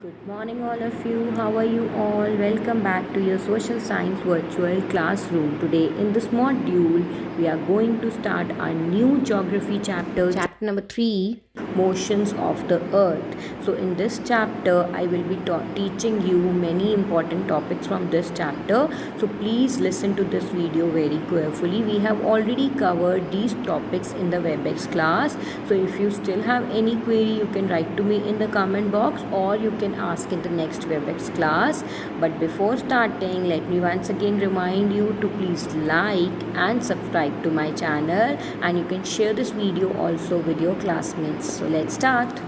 Good morning, all of you. How are you all? Welcome back to your social science virtual classroom. Today, in this module, we are going to start our new geography chapter number 3, motions of the earth. So, in this chapter, I will be teaching you many important topics from this chapter. So, please listen to this video very carefully. We have already covered these topics in the WebEx class. So, if you still have any query, you can write to me in the comment box or you can ask in the next WebEx class. But before starting, let me once again remind you to please like and subscribe to my channel, and you can share this video also with your classmates. So let's start.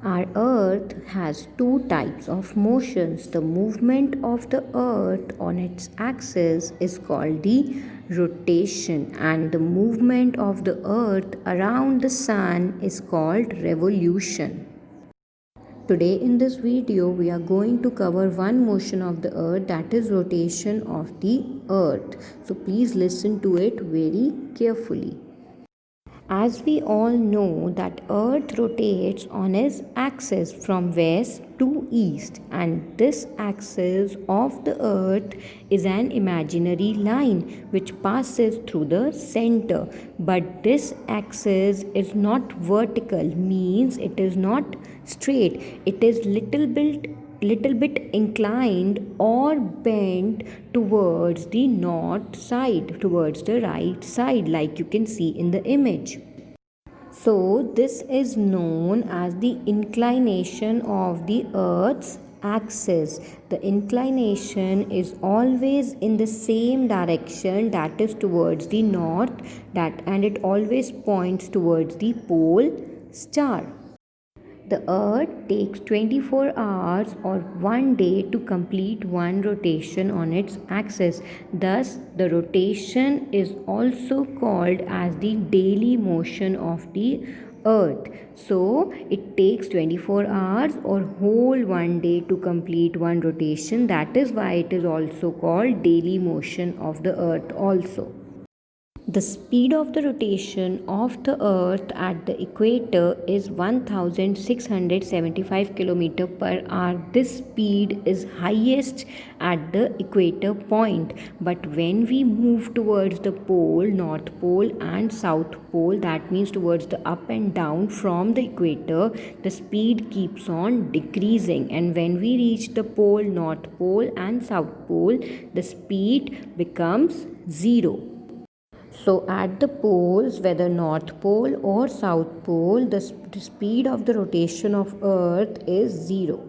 Our earth has two types of motions. The movement of the earth on its axis is called the rotation, and the movement of the earth around the sun is called revolution. Today in this video we are going to cover one motion of the earth, that is rotation of the earth. So please listen to it very carefully. As we all know that earth rotates on its axis from west to east, and this axis of the earth is an imaginary line which passes through the center, but this axis is not vertical, means it is not straight, it is little bit inclined or bent towards the north side, towards the right side, like you can see in the image. So, this is known as the inclination of the earth's axis. The inclination is always in the same direction, that is towards the north, and it always points towards the pole star. The Earth takes 24 hours or 1 day to complete one rotation on its axis. Thus, the rotation is also called as the daily motion of the Earth. So, it takes 24 hours or whole 1 day to complete one rotation. That is why it is also called daily motion of the Earth also. The speed of the rotation of the earth at the equator is 1675 km per hour. This speed is highest at the equator point, but when we move towards the pole, north pole and south pole, that means towards the up and down from the equator, the speed keeps on decreasing, and when we reach the pole, north pole and south pole, the speed becomes 0. So at the poles, whether North Pole or South Pole, the speed of the rotation of Earth is 0.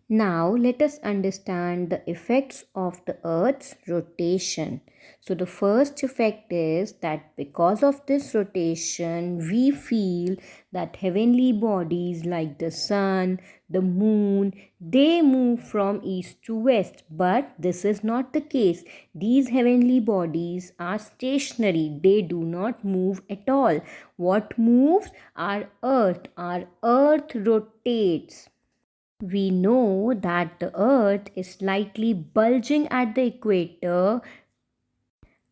Now let us understand the effects of the Earth's rotation. So the first effect is that because of this rotation, we feel that heavenly bodies like the sun, the moon, they move from east to west. But this is not the case. These heavenly bodies are stationary. They do not move at all. What moves? Our earth. Our earth rotates. We know that the earth is slightly bulging at the equator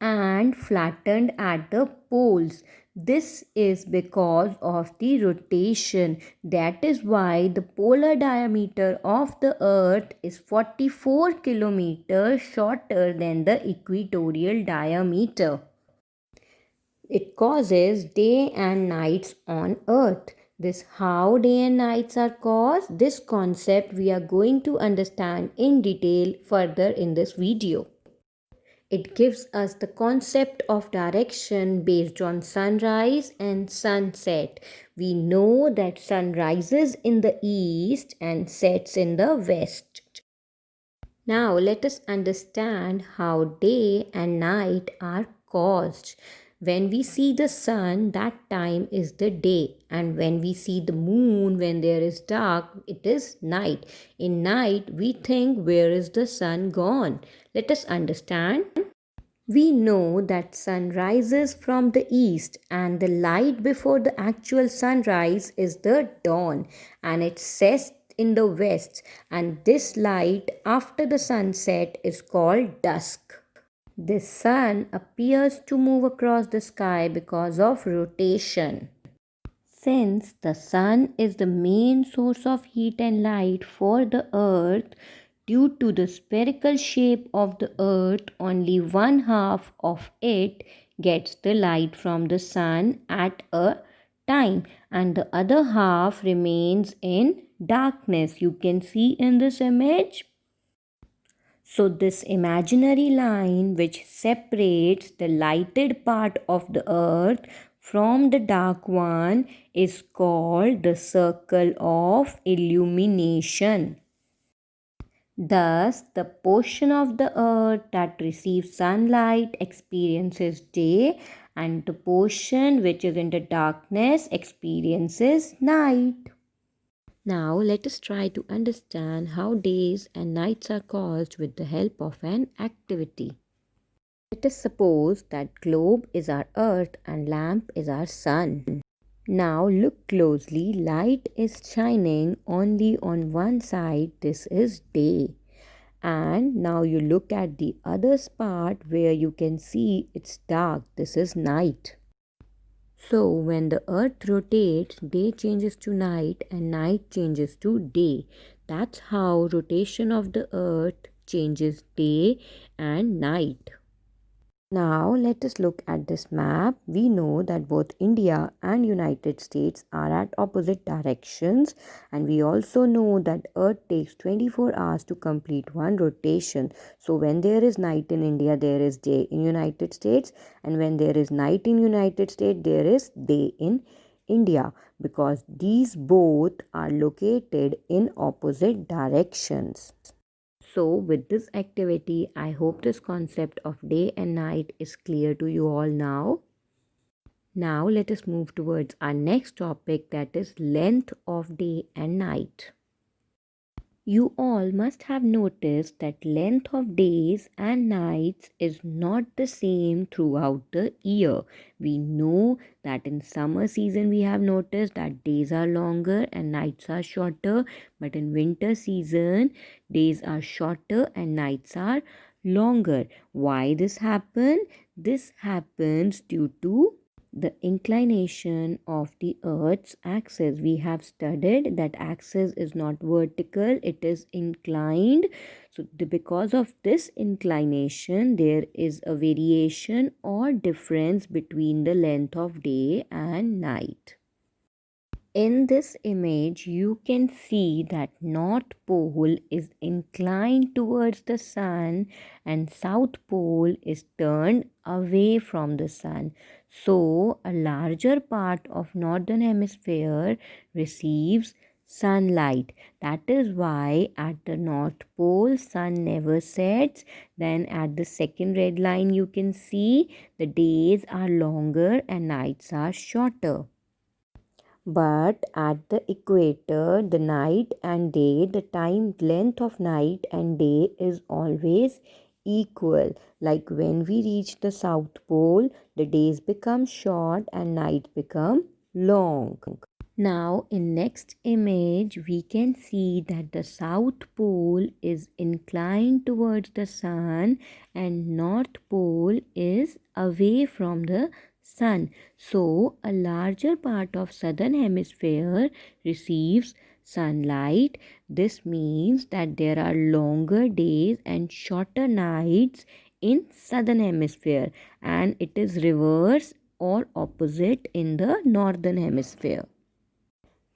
and flattened at the poles. This is because of the rotation. That is why the polar diameter of the earth is 44 kilometers shorter than the equatorial diameter. It causes day and nights on earth. This how day and nights are caused, this concept we are going to understand in detail further in this video. It gives us the concept of direction based on sunrise and sunset. We know that sun rises in the east and sets in the west. Now let us understand how day and night are caused. When we see the sun, that time is the day, and when we see the moon, when there is dark, it is night. In night, we think, where is the sun gone? Let us understand. We know that sun rises from the east, and the light before the actual sunrise is the dawn, and it sets in the west, and this light after the sunset is called dusk. The sun appears to move across the sky because of rotation. Since the sun is the main source of heat and light for the earth, due to the spherical shape of the earth, only one half of it gets the light from the sun at a time, and the other half remains in darkness. You can see in this image. So, this imaginary line which separates the lighted part of the earth from the dark one is called the circle of illumination. Thus, the portion of the earth that receives sunlight experiences day, and the portion which is in the darkness experiences night. Now, let us try to understand how days and nights are caused with the help of an activity. Let us suppose that globe is our earth and lamp is our sun. Now look closely, light is shining only on one side, this is day. And now you look at the other part where you can see it's dark, this is night. So when the earth rotates, day changes to night and night changes to day. That's how rotation of the earth changes day and night. Now let us look at this map. We know that both India and United States are at opposite directions, and we also know that Earth takes 24 hours to complete one rotation. So when there is night in India, there is day in United States, and when there is night in United States, there is day in India, because these both are located in opposite directions. So, with this activity, I hope this concept of day and night is clear to you all now. Now, let us move towards our next topic, that is length of day and night. You all must have noticed that length of days and nights is not the same throughout the year. We know that in summer season we have noticed that days are longer and nights are shorter, but in winter season days are shorter and nights are longer. Why this happen? This happens due to the inclination of the earth's axis. We have studied that axis is not vertical, it is inclined. So because of this inclination, there is a variation or difference between the length of day and night. In this image, you can see that North Pole is inclined towards the sun and South Pole is turned away from the sun. So, a larger part of Northern Hemisphere receives sunlight. That is why at the North Pole, sun never sets. Then at the second red line, you can see the days are longer and nights are shorter. But at the equator, the night and day, the time length of night and day is always equal. Like when we reach the South Pole, the days become short and night become long. Now in next image, we can see that the South Pole is inclined towards the sun and North Pole is away from the sun. So a larger part of southern hemisphere receives sunlight. This means that there are longer days and shorter nights in southern hemisphere, and it is reverse or opposite in the northern hemisphere.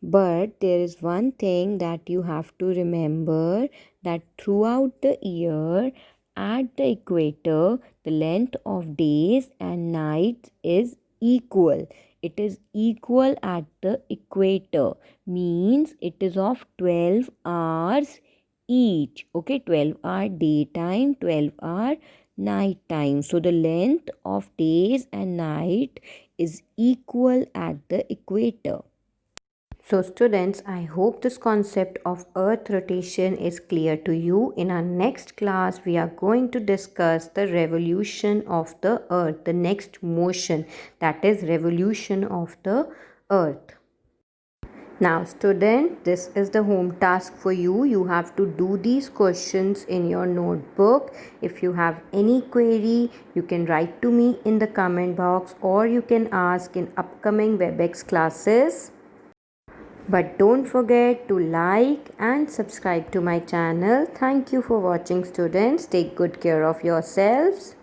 But there is one thing that you have to remember, that throughout the year at the equator, the length of days and nights is equal. It is equal at the equator, means it is of 12 hours each. Okay, 12-hour daytime, 12-hour night time. So the length of days and night is equal at the equator. So students, I hope this concept of earth rotation is clear to you. In our next class, we are going to discuss the revolution of the earth, the next motion, that is revolution of the earth. Now student, this is the home task for you. You have to do these questions in your notebook. If you have any query, you can write to me in the comment box or you can ask in upcoming WebEx classes. But don't forget to like and subscribe to my channel. Thank you for watching, students. Take good care of yourselves.